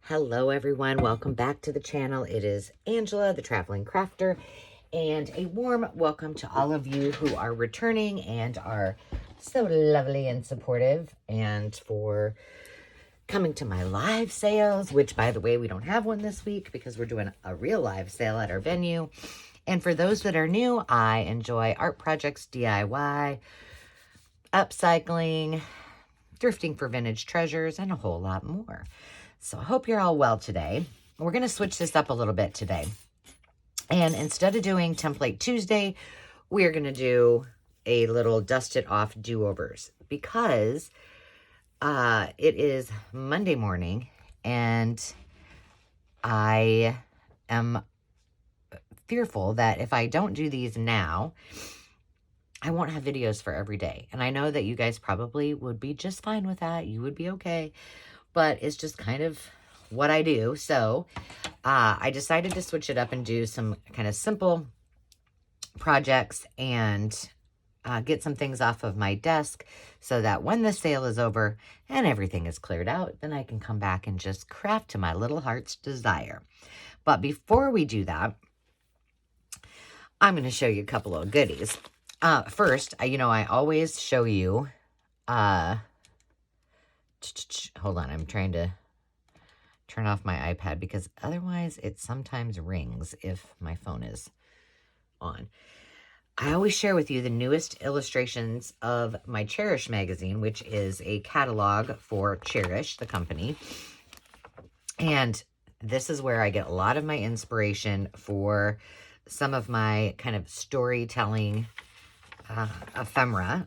Hello everyone, welcome back to the channel. It is Angela, the Traveling Crafter, and a warm welcome to all of you who are returning and are so lovely and supportive, and for coming to my live sales, which by the way, we don't have one this week because we're doing a real live sale at our venue. And for those that are new, I enjoy art projects, DIY, upcycling, thrifting for vintage treasures, and a whole lot more. So I hope you're all well today. We're going to switch this up a little bit today. And instead of doing Template Tuesday, we're going to do a little dust it off do-overs because it is Monday morning and I am fearful that if I don't do these now, I won't have videos for every day. And I know that you guys probably would be just fine with that. You would be okay. But it's just kind of what I do. So I decided to switch it up and do some kind of simple projects and get some things off of my desk so that when the sale is over and everything is cleared out, then I can come back and just craft to my little heart's desire. But before we do that, I'm going to show you a couple of goodies. First, I always show you... hold on, I'm trying to turn off my iPad because otherwise it sometimes rings if my phone is on. I always share with you the newest illustrations of my Cherish magazine, which is a catalog for Cherish, the company. And this is where I get a lot of my inspiration for some of my kind of storytelling ephemera,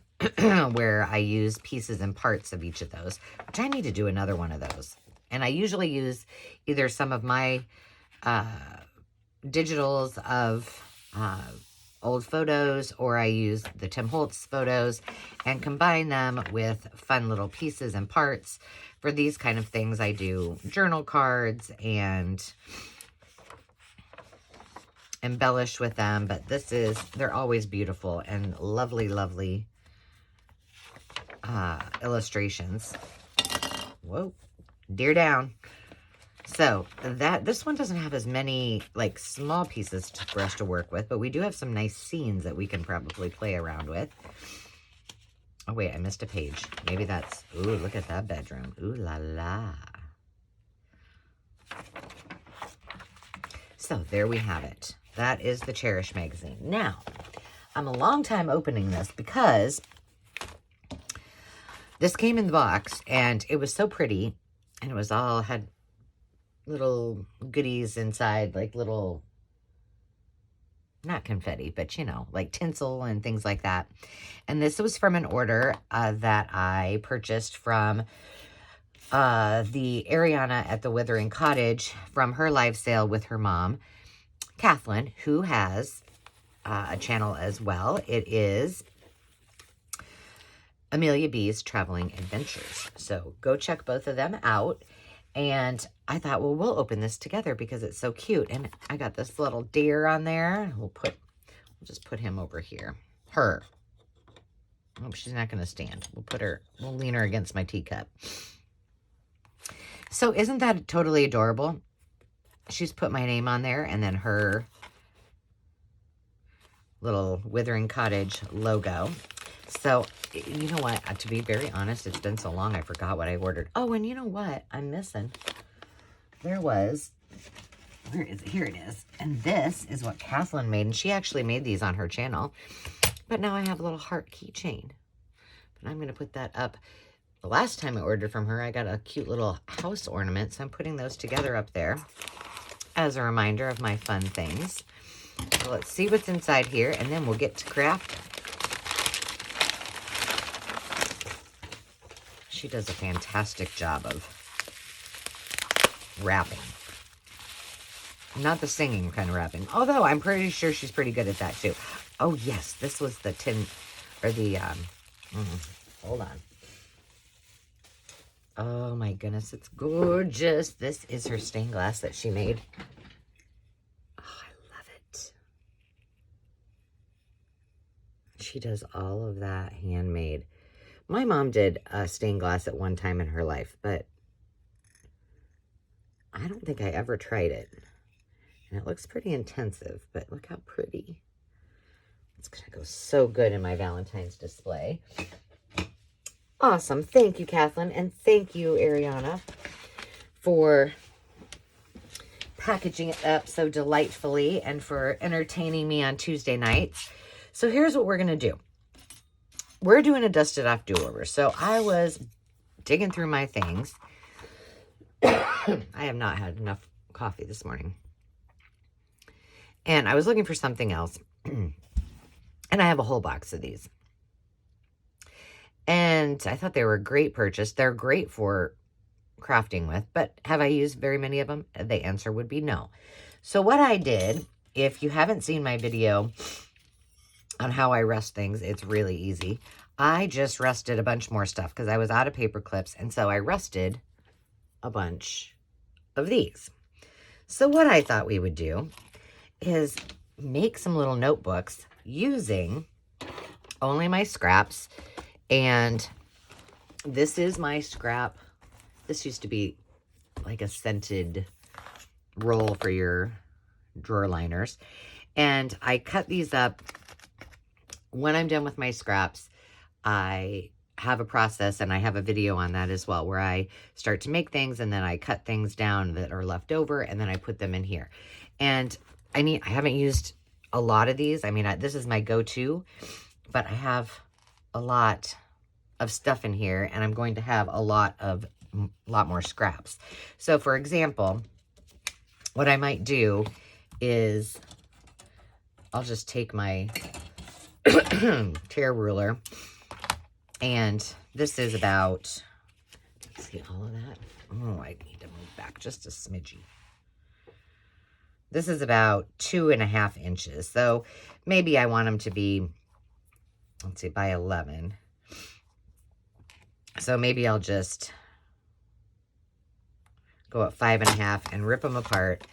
where I use pieces and parts of each of those, which I need to do another one of those. And I usually use either some of my digitals of old photos, or I use the Tim Holtz photos and combine them with fun little pieces and parts. For these kind of things, I do journal cards and embellish with them, but they're always beautiful and lovely, lovely illustrations. Whoa, deer down. So this one doesn't have as many like small pieces for us to work with, but we do have some nice scenes that we can probably play around with. Oh wait, I missed a page. Maybe that's, ooh, look at that bedroom. Ooh la la. So there we have it. That is the Cherish magazine. Now, I'm a long time opening this because this came in the box and it was so pretty, and it was all had little goodies inside, like little, not confetti, but like tinsel and things like that. And this was from an order that I purchased from the Ariana at the Withering Cottage from her live sale with her mom, Kathleen, who has a channel as well. It is Amelia B's Traveling Adventures. So go check both of them out. And I thought, well, we'll open this together because it's so cute. And I got this little deer on there. We'll just put him over here. Her. Oh, she's not going to stand. We'll lean her against my teacup. So isn't that totally adorable? She's put my name on there and then her little Withering Cottage logo. So, you know what? To be very honest, it's been so long I forgot what I ordered. Oh, and you know what? I'm missing. There was, where is it? Here it is. And this is what Kathleen made. And she actually made these on her channel. But now I have a little heart keychain. But I'm going to put that up. The last time I ordered from her, I got a cute little house ornament. So I'm putting those together up there as a reminder of my fun things. So let's see what's inside here, and then we'll get to craft. She does a fantastic job of wrapping. Not the singing kind of wrapping, although I'm pretty sure she's pretty good at that too. Oh yes, this was the tin, or the, hold on. Oh my goodness, it's gorgeous. This is her stained glass that she made. Oh, I love it. She does all of that handmade. My mom did stained glass at one time in her life, but think I ever tried it. And it looks pretty intensive, but look how pretty. It's going to go so good in my Valentine's display. Awesome. Thank you, Kathleen. And thank you, Ariana, for packaging it up so delightfully and for entertaining me on Tuesday nights. So here's what we're going to do. We're doing a dusted off do-over. So I was digging through my things. I have not had enough coffee this morning. And I was looking for something else. And I have a whole box of these. And I thought they were a great purchase. They're great for crafting with, but have I used very many of them? The answer would be no. So what I did, if you haven't seen my video on how I rest things, it's really easy. I just rested a bunch more stuff because I was out of paper clips, and so I rested a bunch of these. So what I thought we would do is make some little notebooks using only my scraps. And this is my scrap. This used to be like a scented roll for your drawer liners. And I cut these up. When I'm done with my scraps, I have a process, and I have a video on that as well, where I start to make things, and then I cut things down that are left over, and then I put them in here. And I haven't used a lot of these. I mean, this is my go-to, but I have a lot of stuff in here, and I'm going to have a lot more scraps. So for example, what I might do is I'll just take my tear ruler, and this is about, let's see, all of that. Oh, I need to move back just a smidgy. This is about 2.5 inches. So maybe I want them to be, let's see, by 11. So maybe I'll just go at 5.5 and rip them apart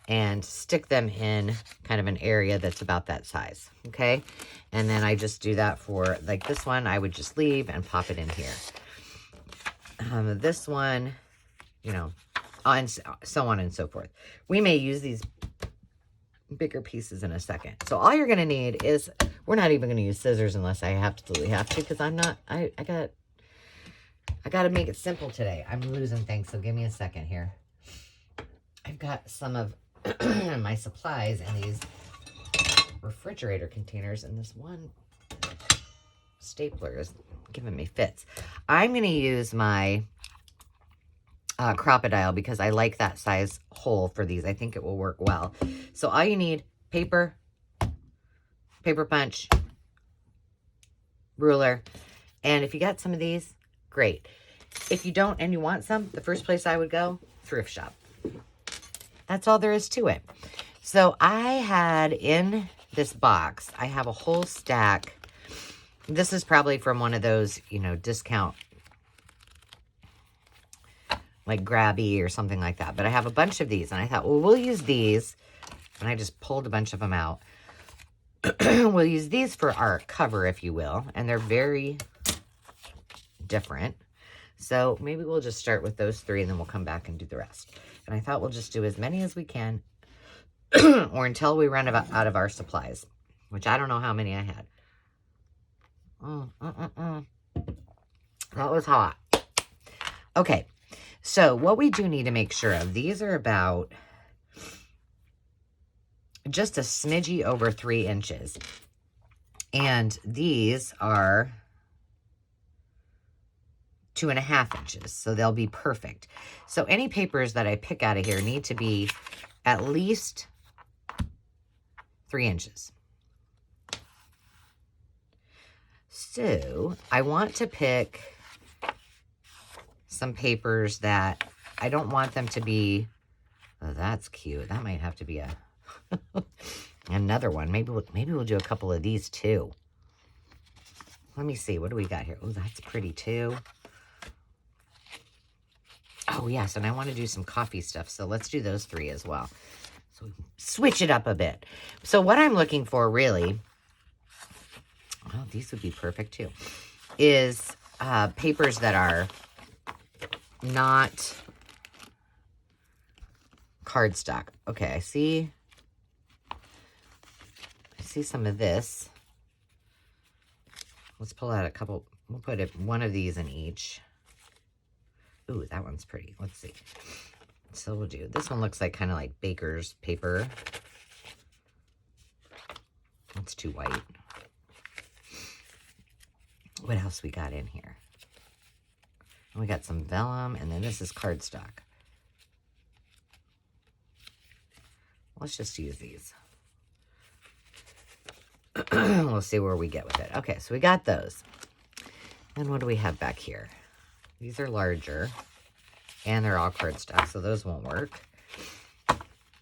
and stick them in kind of an area that's about that size. Okay. And then I just do that for, like, this one, I would just leave and pop it in here. This one, you know, and so on and so forth. We may use these bigger pieces in a second. So all you're going to need is, we're not even going to use scissors unless I absolutely have to, because I'm not, I got to make it simple today. I'm losing things, so give me a second here. I've got some of my supplies in these refrigerator containers, and this one stapler is giving me fits. I'm going to use my crocodile because I like that size hole for these. I think it will work well. So all you need, paper punch, ruler, and if you got some of these, great. If you don't and you want some, the first place I would go, thrift shop. That's all there is to it. So I had in this box, I have a whole stack. This is probably from one of those, you know, discount, like Grabby or something like that. But I have a bunch of these, and I thought, well, we'll use these. And I just pulled a bunch of them out. We'll use these for our cover, if you will. And they're very different. So maybe we'll just start with those 3, and then we'll come back and do the rest. And I thought we'll just do as many as we can or until we run out of our supplies, which I don't know how many I had. That was hot. Okay, so what we do need to make sure of, these are about just a smidgy over 3 inches. And these are 2.5 inches, so they'll be perfect. So any papers that I pick out of here need to be at least 3 inches. So I want to pick some papers that I don't want them to be, oh, that's cute. That might have to be a another one. Maybe we'll do a couple of these too. Let me see. What do we got here? Oh, that's pretty too. Oh, yes, and I want to do some coffee stuff, so let's do those 3 as well. So switch it up a bit. So what I'm looking for, really, well, these would be perfect too, is papers that are not cardstock. Okay, I see some of this. Let's pull out a couple. We'll put one of these in each. Ooh, that one's pretty. Let's see. So we'll do, this one looks like kind of like baker's paper. That's too white. What else we got in here? We got some vellum, and then this is cardstock. Let's just use these. We'll see where we get with it. Okay, so we got those. And what do we have back here? These are larger, and they're all cardstock, so those won't work.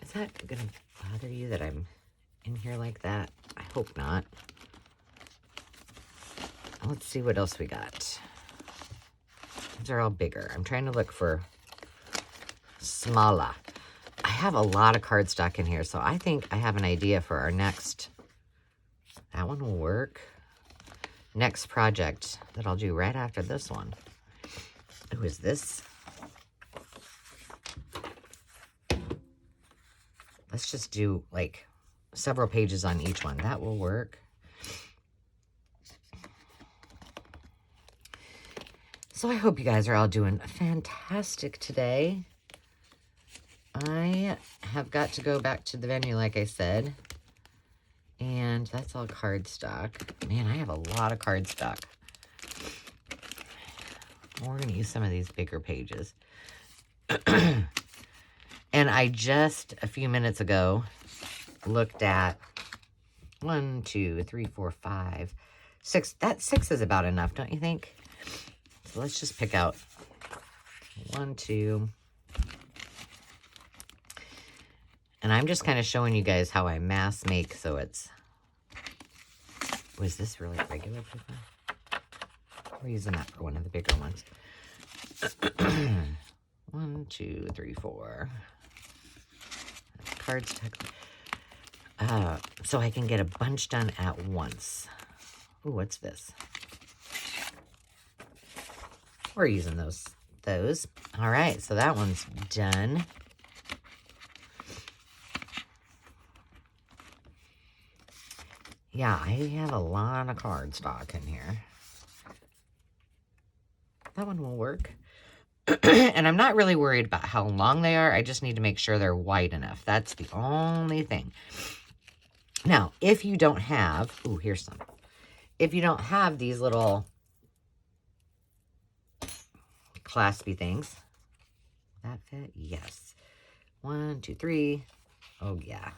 Is that going to bother you that I'm in here like that? I hope not. Let's see what else we got. These are all bigger. I'm trying to look for smaller. I have a lot of cardstock in here, so I think I have an idea for our next. That one will work. Next project that I'll do right after this one. Who is this? Let's just do like several pages on each one. That will work. So I hope you guys are all doing fantastic today. I have got to go back to the venue, like I said. And that's all cardstock. Man, I have a lot of cardstock. We're going to use some of these bigger pages. And I just, a few minutes ago, looked at 1, 2, 3, 4, 5, 6. That 6 is about enough, don't you think? So let's just pick out 1, 2. And I'm just kind of showing you guys how I mass make, so it's... Was this really regular paper? We're using that for one of the bigger ones. 1, 2, 3, 4. Cardstock. So I can get a bunch done at once. Ooh, what's this? We're using those. All right, so that one's done. Yeah, I have a lot of cardstock in here. That one will work. And I'm not really worried about how long they are. I just need to make sure they're wide enough. That's the only thing. Now, if you don't have... Ooh, here's some. If you don't have these little claspy things. That fit? Yes. 1, 2, 3. Oh, yeah.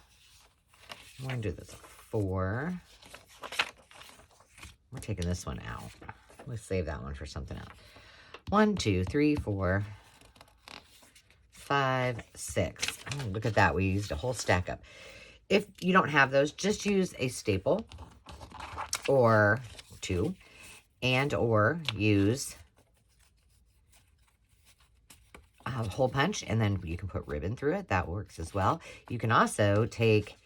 I'm going to do this 4. We're taking this one out. We'll save that one for something else. 1, 2, 3, 4, 5, 6. Oh, look at that. We used a whole stack up. If you don't have those, just use a staple or 2, and or use a hole punch, and then you can put ribbon through it. That works as well. You can also take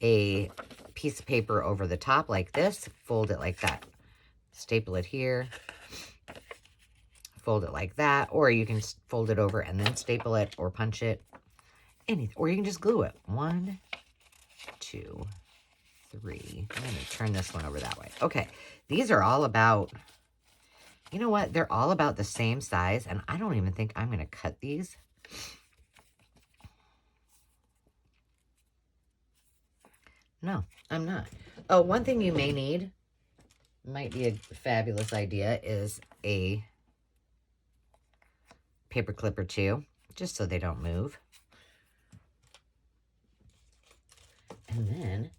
a piece of paper over the top like this, fold it like that, staple it here, fold it like that, or you can fold it over and then staple it or punch it, or you can just glue it. 1, 2, 3. I'm going to turn this one over that way. Okay, these are all about, you know what? They're all about the same size, and I don't even think I'm going to cut these. No, I'm not. Oh, one thing you may need, might be a fabulous idea, is a paper clip or 2, just so they don't move. And then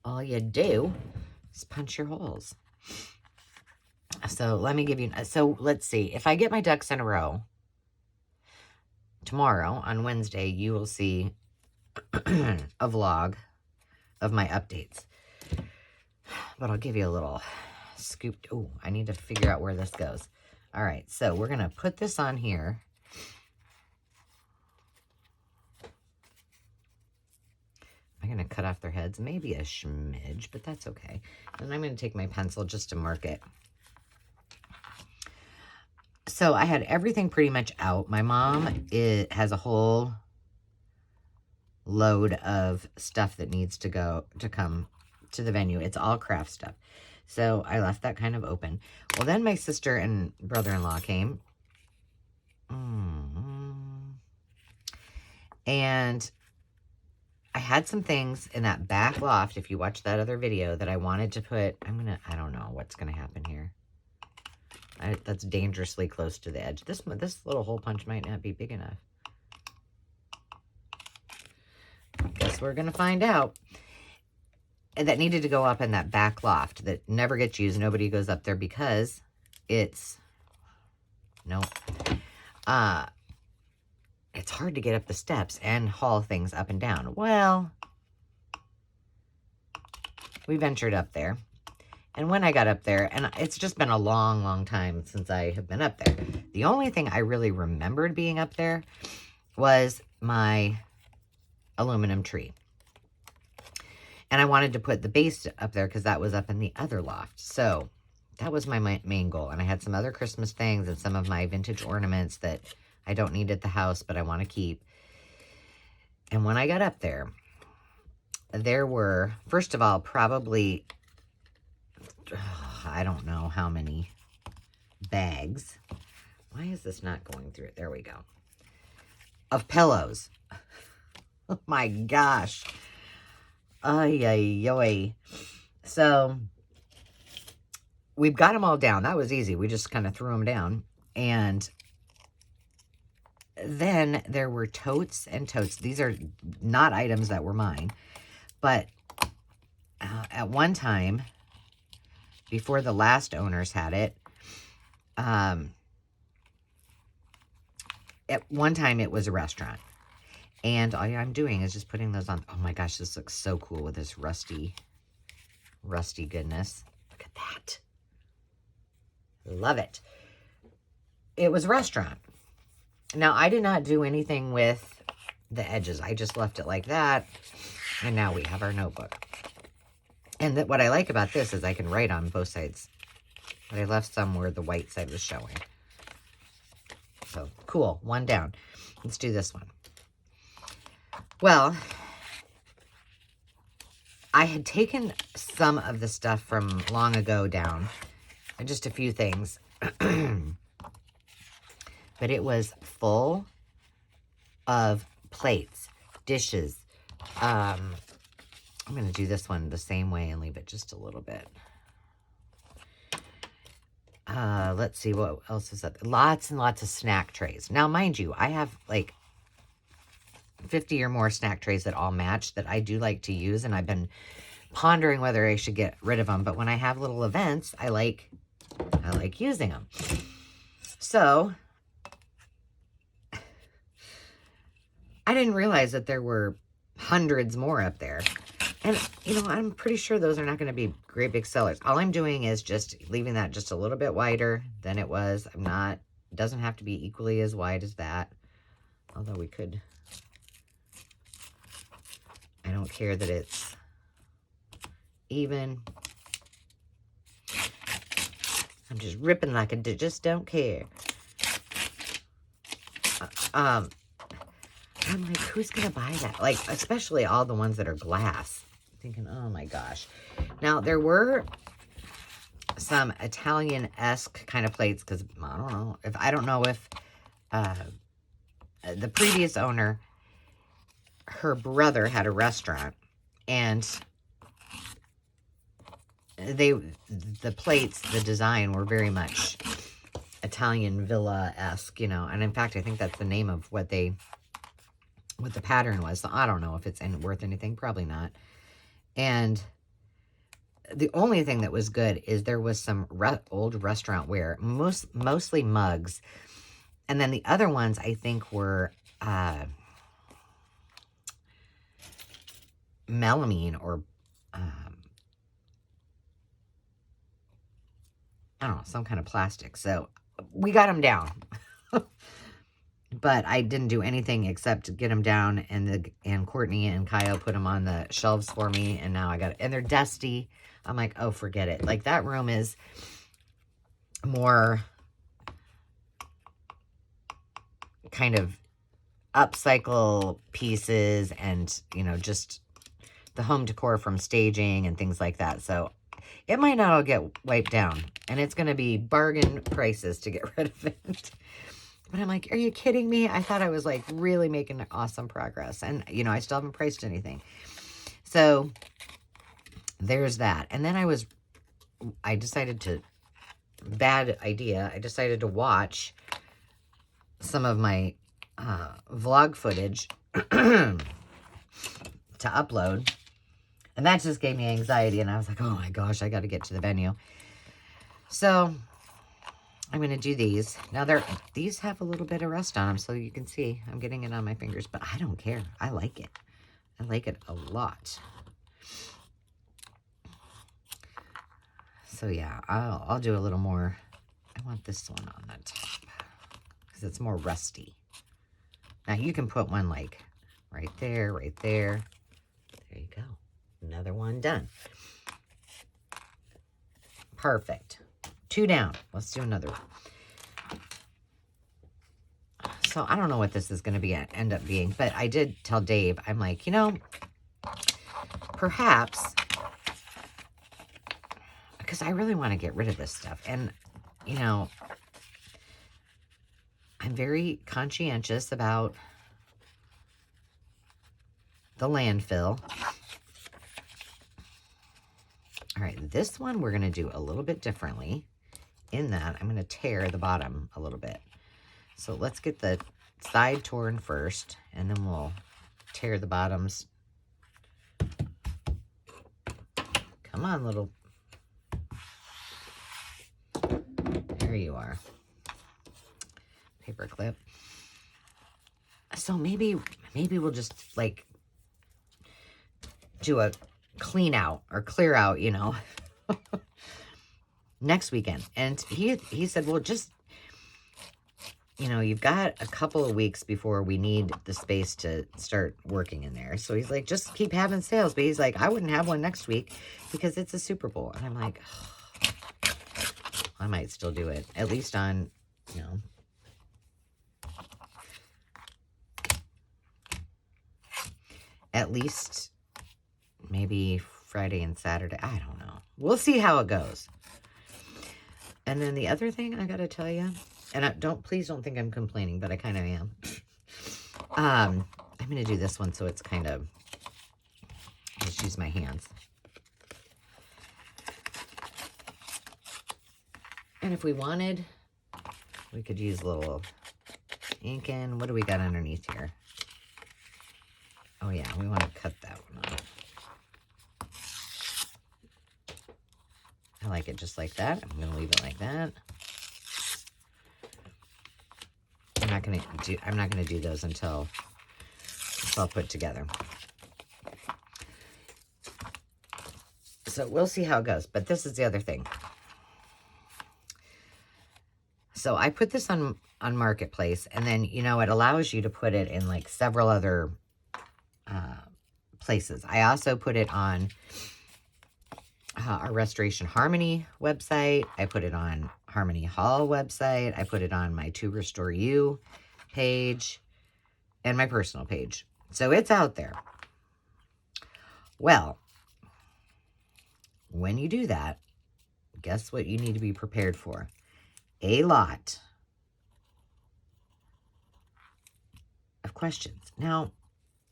all you do is punch your holes. So let me give you, so let's see. If I get my ducks in a row, tomorrow on Wednesday, you will see a vlog of my updates. But I'll give you a little scoop. Oh, I need to figure out where this goes. All right, so we're going to put this on here. I'm going to cut off their heads, maybe a smidge, but that's okay. And I'm going to take my pencil just to mark it. So I had everything pretty much out. My mom has a whole load of stuff that needs to come to the venue. It's all craft stuff. So I left that kind of open. Well, then my sister and brother-in-law came. And I had some things in that back loft, if you watch that other video, that I wanted to put. I don't know what's going to happen here. That's dangerously close to the edge. This little hole punch might not be big enough. Guess we're going to find out. And that needed to go up in that back loft that never gets used. Nobody goes up there because it's, nope. It's hard to get up the steps and haul things up and down. Well, we ventured up there. And when I got up there, and it's just been a long, long time since I have been up there. The only thing I really remembered being up there was my aluminum tree. And I wanted to put the base up there because that was up in the other loft. So that was my main goal. And I had some other Christmas things and some of my vintage ornaments that I don't need at the house, but I want to keep. And when I got up there, there were, first of all, probably, I don't know how many bags. Why is this not going through it? There we go. Of pillows. Oh my gosh. Ay, ay, ay. So we've got them all down. That was easy. We just kind of threw them down. And then there were totes and totes. These are not items that were mine. But at one time, before the last owners had it, at one time it was a restaurant. And all I'm doing is just putting those on. Oh my gosh, this looks so cool with this rusty goodness. Look at that. Love it. It was a restaurant. Now, I did not do anything with the edges. I just left it like that. And now we have our notebook. And what I like about this is I can write on both sides. But I left some where the white side was showing. So, cool. One down. Let's do this one. Well, I had taken some of the stuff from long ago down, and just a few things, but it was full of plates, dishes. I'm going to do this one the same way and leave it just a little bit. Let's see what else is up. Lots and lots of snack trays. Now, mind you, I have like 50 or more snack trays that all match that I do like to use, and I've been pondering whether I should get rid of them. But when I have little events, I like using them. So I didn't realize that there were hundreds more up there. And, you know, I'm pretty sure those are not going to be great big sellers. All I'm doing is just leaving that just a little bit wider than it was. It doesn't have to be equally as wide as that. Although we could. I don't care that it's even. I'm just ripping like just don't care. I'm like, who's going to buy that? Like, especially all the ones that are glass. Thinking, oh my gosh. Now, there were some Italian-esque kind of plates, because I don't know if the previous owner, her brother had a restaurant, and the plates, the design were very much Italian villa-esque, you know, and in fact, I think that's the name of what the pattern was. So I don't know if it's worth anything, probably not. And the only thing that was good is there was some old restaurant ware, mostly mugs. And then the other ones, I think, were melamine or, I don't know, some kind of plastic. So we got them down. But I didn't do anything except get them down, and Courtney and Kyle put them on the shelves for me, and now I got it. And they're dusty. I'm like, oh, forget it. Like, that room is more kind of upcycle pieces and, you know, just the home decor from staging and things like that. So it might not all get wiped down, and it's going to be bargain prices to get rid of it. But I'm like, are you kidding me? I thought I was like really making awesome progress. And, you know, I still haven't priced anything. So there's that. And then I decided to, bad idea, I decided to watch some of my vlog footage to upload. And that just gave me anxiety. And I was like, oh my gosh, I got to get to the venue. So I'm going to do these. Now, these have a little bit of rust on them, so you can see I'm getting it on my fingers, but I don't care. I like it. I like it a lot. So, yeah, I'll do a little more. I want this one on the top because it's more rusty. Now, you can put one like right there, right there. There you go. Another one done. Perfect. 2 down. Let's do another one. So I don't know what this is going to end up being, but I did tell Dave, I'm like, you know, perhaps, because I really want to get rid of this stuff. And, you know, I'm very conscientious about the landfill. All right, this one we're going to do a little bit differently. In that, I'm going to tear the bottom a little bit. So let's get the side torn first, and then we'll tear the bottoms. Come on, little. There you are. Paper clip. So maybe we'll just like do a clean out or clear out, you know, next weekend. And he said, well, just, you know, you've got a couple of weeks before we need the space to start working in there. So he's like, just keep having sales. But he's like, I wouldn't have one next week because it's a Super Bowl. And I'm like, oh, I might still do it. At least on, you know. At least maybe Friday and Saturday. I don't know. We'll see how it goes. And then the other thing I got to tell you, and please don't think I'm complaining, but I kind of am. I'm going to do this one so it's kind of, just use my hands. And if we wanted, we could use a little ink in. What do we got underneath here? Oh yeah, we want to cut that one off. I like it just like that. I'm going to leave it like that. I'm not going to do those until it's all put together. So we'll see how it goes. But this is the other thing. So I put this on Marketplace, and then, you know, it allows you to put it in like several other places. I also put it on our Restoration Harmony website. I put it on Harmony Hall website. I put it on my To Restore You page and my personal page. So it's out there. Well, when you do that, guess what you need to be prepared for? A lot of questions. Now,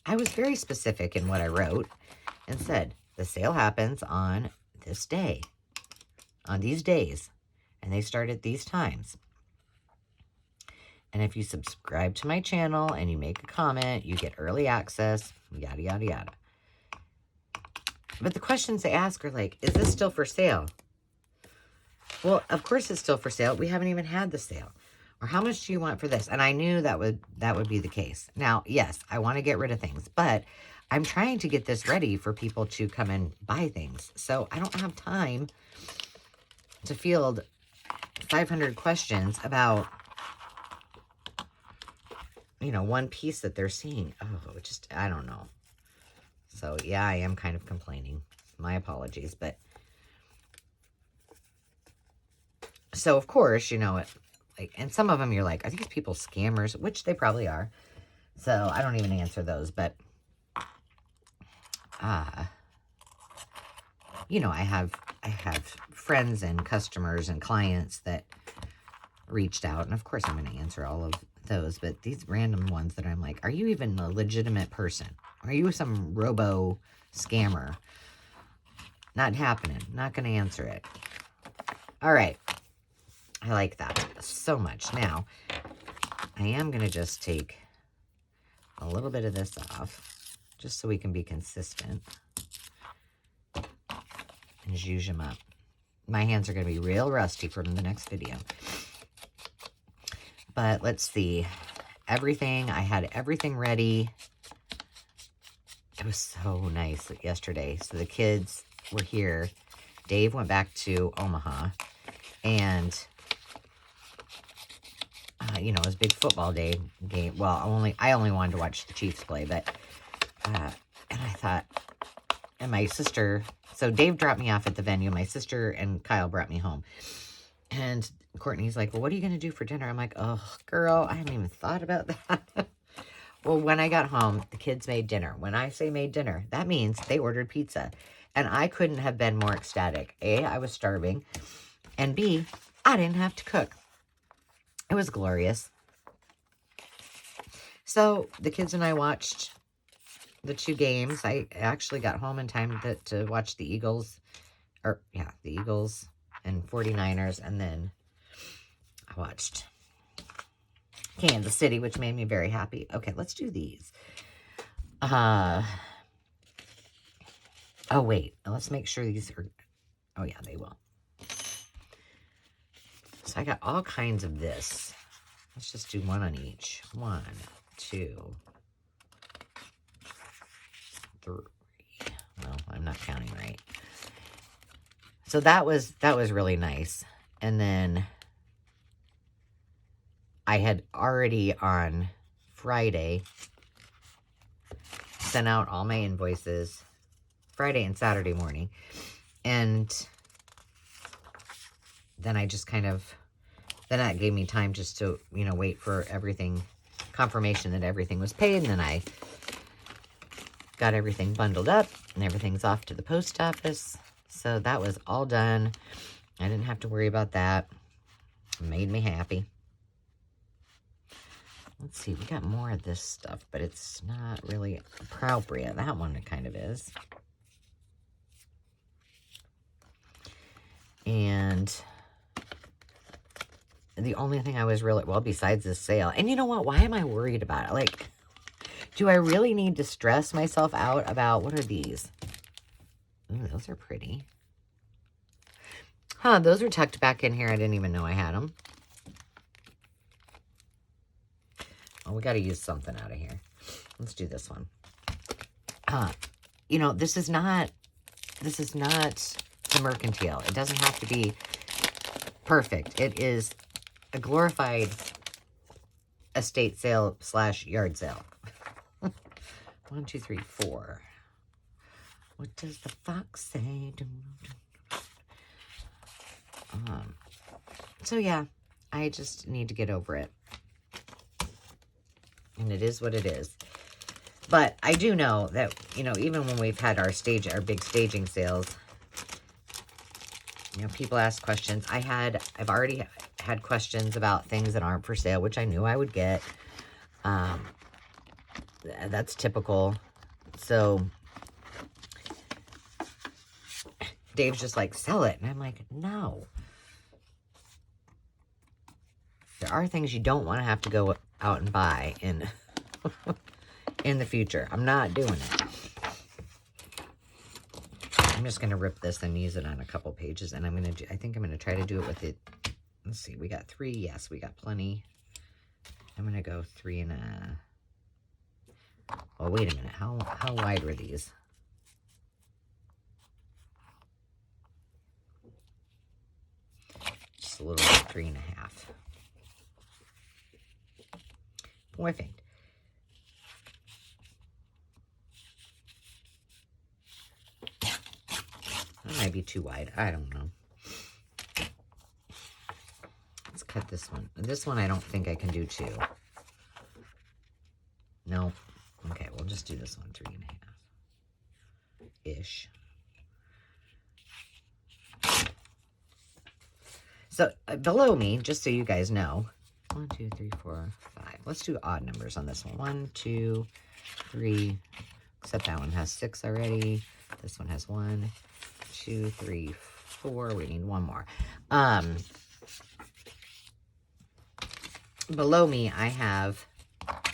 I was very specific in what I wrote and said, the sale happens on this day, on these days, and they start at these times. And if you subscribe to my channel and you make a comment, you get early access, yada, yada, yada. But the questions they ask are like, is this still for sale? Well, of course it's still for sale. We haven't even had the sale. Or how much do you want for this? And I knew that would be the case. Now, yes, I want to get rid of things, but I'm trying to get this ready for people to come and buy things. So I don't have time to field 500 questions about, you know, one piece that they're seeing. Oh, just, I don't know. So yeah, I am kind of complaining. My apologies, but so of course, you know, and some of them you're like, are these people scammers? Which they probably are. So I don't even answer those, but you know, I have friends and customers and clients that reached out, and of course I'm going to answer all of those, but these random ones that I'm like, are you even a legitimate person? Are you some robo scammer? Not happening. Not going to answer it. All right. I like that so much. Now, I am going to just take a little bit of this off, just so we can be consistent. And zhuzh them up. My hands are going to be real rusty from the next video. But let's see. Everything, I had everything ready. It was so nice yesterday. So the kids were here. Dave went back to Omaha. And, you know, it was a big football day game. Well, I only wanted to watch the Chiefs play. But, and I thought, and my sister, so Dave dropped me off at the venue. My sister and Kyle brought me home. And Courtney's like, well, what are you going to do for dinner? I'm like, oh, girl, I haven't even thought about that. Well, when I got home, the kids made dinner. When I say made dinner, that means they ordered pizza. And I couldn't have been more ecstatic. A, I was starving. And B, I didn't have to cook. It was glorious. So the kids and I watched the 2 games. I actually got home in time to watch the Eagles. The Eagles and 49ers. And then I watched Kansas City, which made me very happy. Okay, let's do these. Oh, wait. Let's make sure these are... Oh, yeah, they will. So I got all kinds of this. Let's just do one on each. 1, 2, 3. Well, I'm not counting right. So that was really nice. And then I had already on Friday sent out all my invoices Friday and Saturday morning. And then I just kind of, then that gave me time just to, you know, wait for everything, confirmation that everything was paid. And then I got everything bundled up and everything's off to the post office. So that was all done. I didn't have to worry about that. It made me happy. Let's see, we got more of this stuff, but it's not really appropriate. That one it kind of is. And the only thing I was really, well, besides this sale, and you know what? Why am I worried about it? Like, do I really need to stress myself out about, what are these? Ooh, those are pretty. Huh, those are tucked back in here. I didn't even know I had them. Oh, we got to use something out of here. Let's do this one. You know, this is not the mercantile. It doesn't have to be perfect. It is a glorified estate sale / yard sale. 1, 2, 3, 4. What does the fox say? So yeah, I just need to get over it. And it is what it is. But I do know that, you know, even when we've had our big staging sales, you know, people ask questions. I've already had questions about things that aren't for sale, which I knew I would get. That's typical. So Dave's just like, sell it. And I'm like, no. There are things you don't want to have to go out and buy in the future. I'm not doing it. I'm just going to rip this and use it on a couple pages. And I think I'm going to try to do it with it. Let's see. We got 3. Yes, we got plenty. I'm going to go 3 and a... Oh, wait a minute. How wide were these? Just a little bit, 3.5. Perfect. That might be too wide. I don't know. Let's cut this one. This one I don't think I can do 2. No, no. Okay, we'll just do this one 3.5-ish. So below me, just so you guys know, 1, 2, 3, 4, 5. Let's do odd numbers on this one. 1, 2, 3. Except that one has 6 already. This one has 1, 2, 3, 4. We need one more. Below me, I have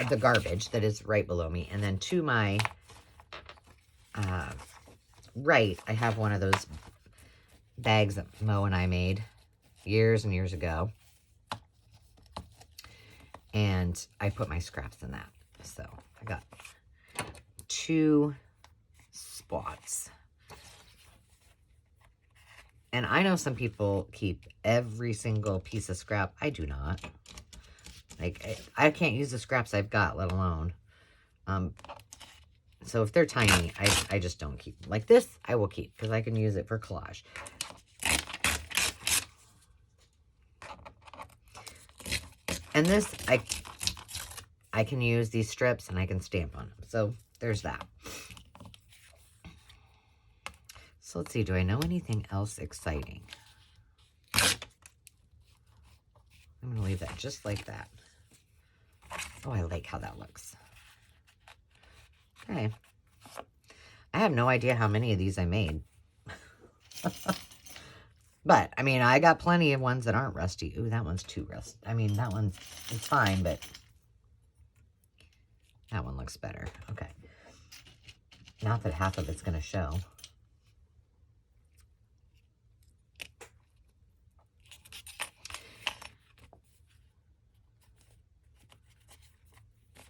the garbage that is right below me. And then to my right, I have one of those bags that Mo and I made years and years ago. And I put my scraps in that. So I got 2 spots. And I know some people keep every single piece of scrap. I do not. Like, I can't use the scraps I've got, let alone. So if they're tiny, I just don't keep them. Like this, I will keep because I can use it for collage. And this, I can use these strips and I can stamp on them. So there's that. So let's see, do I know anything else exciting? I'm going to leave that just like that. Oh, I like how that looks. Okay. I have no idea how many of these I made. But, I mean, I got plenty of ones that aren't rusty. Ooh, that one's too rusty. I mean, that one's, it's fine, but that one looks better. Okay. Not that half of it's going to show.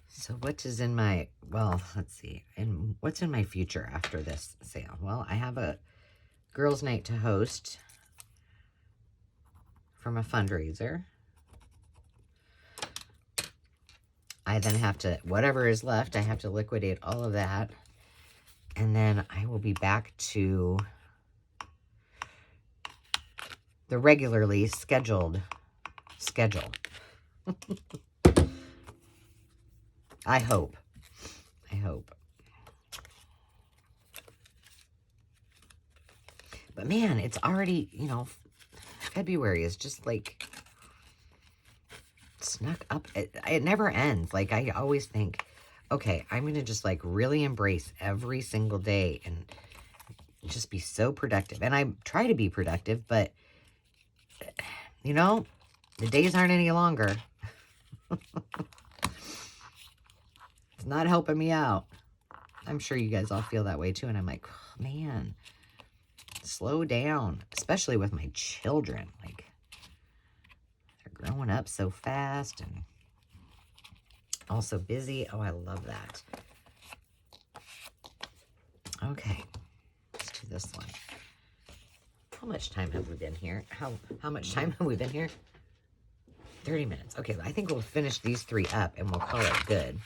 So what is in my, well, let's see. And what's in my future after this sale? Well, I have a girls' night to host from a fundraiser. I then have to, whatever is left, I have to liquidate all of that. And then I will be back to the regularly scheduled schedule. I hope. I hope. But man, it's already, you know, February is just like snuck up. It never ends. Like, I always think, okay, I'm going to just like really embrace every single day and just be so productive. And I try to be productive, but, you know, the days aren't any longer. It's not helping me out. I'm sure you guys all feel that way too. And I'm like, oh, man, slow down, especially with my children. Like, they're growing up so fast and also busy. Oh, I love that. Okay, let's do this one. How much time have we been here? How much time have we been here? 30 minutes. Okay, I think we'll finish these 3 up and we'll call it good.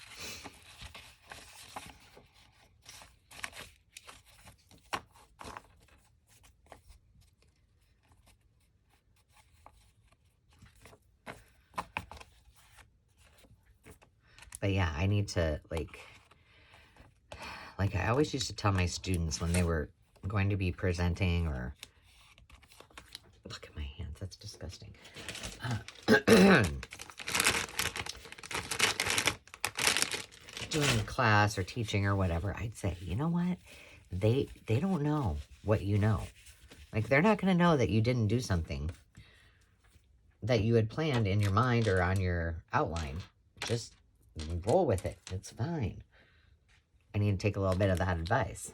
But yeah, I need to, like I always used to tell my students when they were going to be presenting or, look at my hands, that's disgusting. Doing class or teaching or whatever, I'd say, you know what? They don't know what you know. Like, they're not going to know that you didn't do something that you had planned in your mind or on your outline. Just roll with it. It's fine. I need to take a little bit of that advice.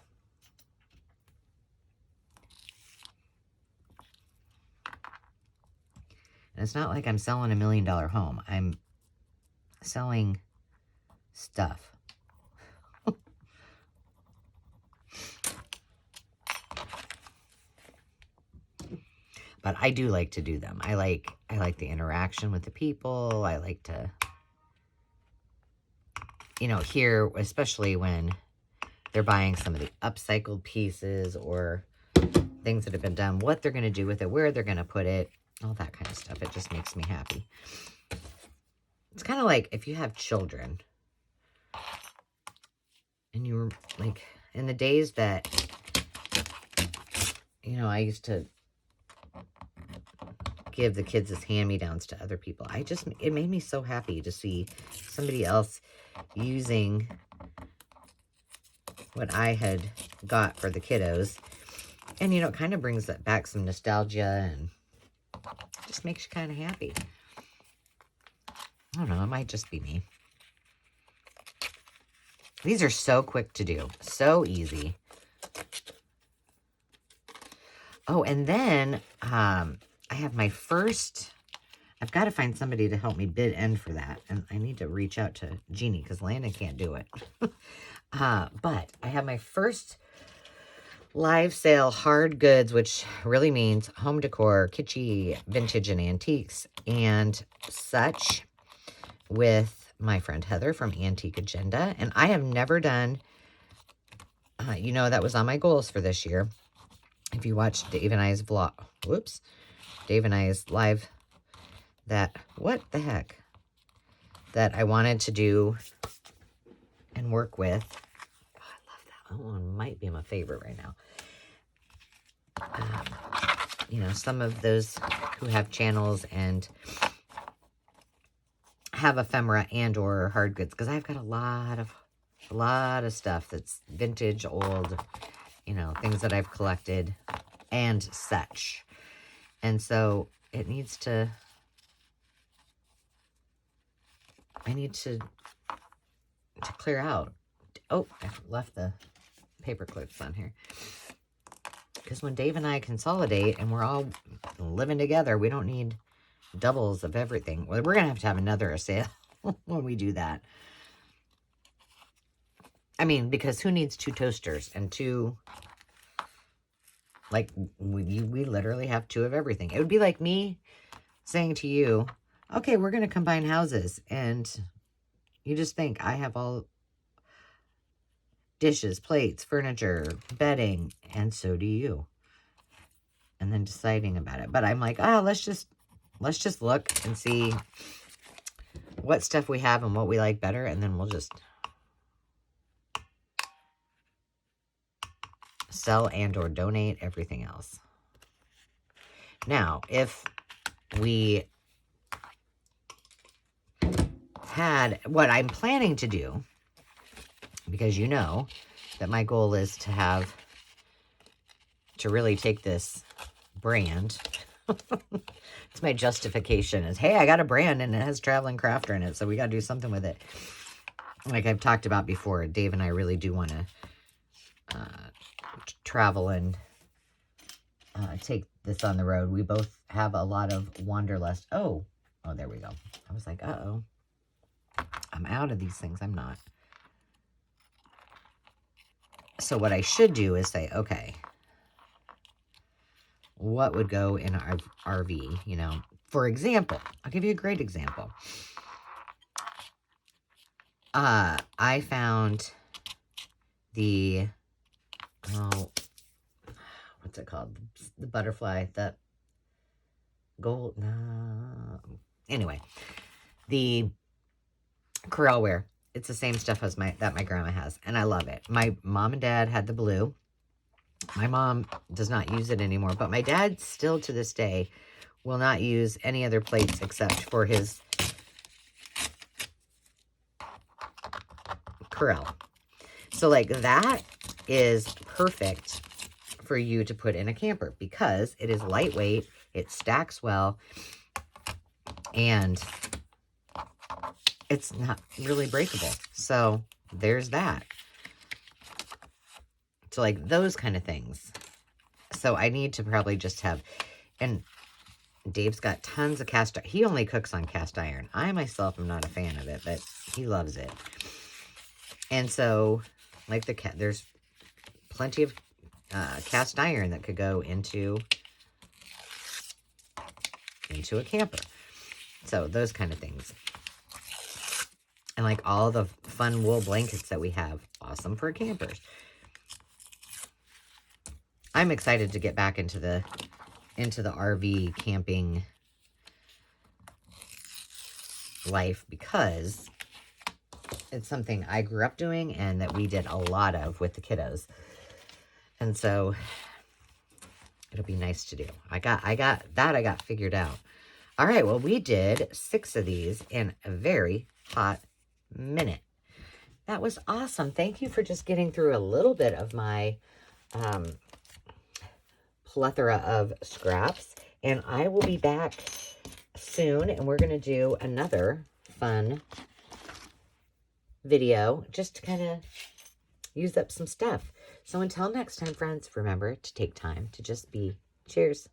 And it's not like I'm selling $1 million home. I'm selling stuff. But I do like to do them. I like the interaction with the people. I like to, you know, hear, especially when they're buying some of the upcycled pieces or things that have been done, what they're going to do with it, where they're going to put it, all that kind of stuff. It just makes me happy. It's kind of like if you have children, you were like, in the days that, you know, I used to give the kids as hand-me-downs to other people. It made me so happy to see somebody else using what I had got for the kiddos. And, you know, it kind of brings back some nostalgia and just makes you kind of happy. I don't know, it might just be me. These are so quick to do. So easy. Oh, and then I have my first... I've got to find somebody to help me bid end for that. And I need to reach out to Jeannie because Landon can't do it. But I have my first live sale hard goods, which really means home decor, kitschy, vintage, and antiques, and such, with my friend Heather from Antique Agenda. And I have never done, you know, that was on my goals for this year. If you watch Dave and I's vlog, Dave and I's live, what the heck, that I wanted to do and work with. Oh, I love that. That one might be my favorite right now. You know, some of those who have channels and have ephemera and or hard goods, because I've got a lot of stuff that's vintage, old, you know, things that I've collected and such. And so it needs to, I need to clear out. Oh, I left the paper clips on here. Because when Dave and I consolidate and we're all living together, we don't need doubles of everything. Well, we're going to have another sale when we do that. I mean, because who needs 2 toasters and 2... Like, we literally have 2 of everything. It would be like me saying to you, okay, we're going to combine houses. And you just think, I have all dishes, plates, furniture, bedding, and so do you. And then deciding about it. But I'm like, oh, let's just look and see what stuff we have and what we like better. And then we'll just sell and or donate everything else. Now, if we had what I'm planning to do, because you know that my goal is to really take this brand. It's my justification is, hey, I got a brand and it has Traveling Crafter in it, so we got to do something with it. Like I've talked about before, Dave and I really do want to travel and take this on the road. We both have a lot of wanderlust. Oh, there we go. I was like, uh-oh. I'm out of these things. I'm not. So what I should do is say, okay, what would go in our RV? You know, for example, I'll give you a great example. I found the, what's it called? The butterfly, that gold, anyway, the Corelware. It's the same stuff as that my grandma has, and I love it. My mom and dad had the blue. My mom does not use it anymore, but my dad still to this day will not use any other plates except for his Corel. So like that is perfect for you to put in a camper because it is lightweight, it stacks well, and it's not really breakable. So there's that. So like those kind of things. So I need to probably just have, and Dave's got tons of cast iron. He only cooks on cast iron. I myself am not a fan of it, but he loves it. And so like there's plenty of cast iron that could go into a camper. So those kind of things. And like all the fun wool blankets that we have, awesome for campers. I'm excited to get back into the RV camping life because it's something I grew up doing and that we did a lot of with the kiddos. And so it'll be nice to do. I got figured out. All right, well, we did 6 of these in a very hot minute. That was awesome. Thank you for just getting through a little bit of my plethora of scraps. And I will be back soon, and we're going to do another fun video just to kind of use up some stuff. So until next time, friends, remember to take time to just be. Cheers.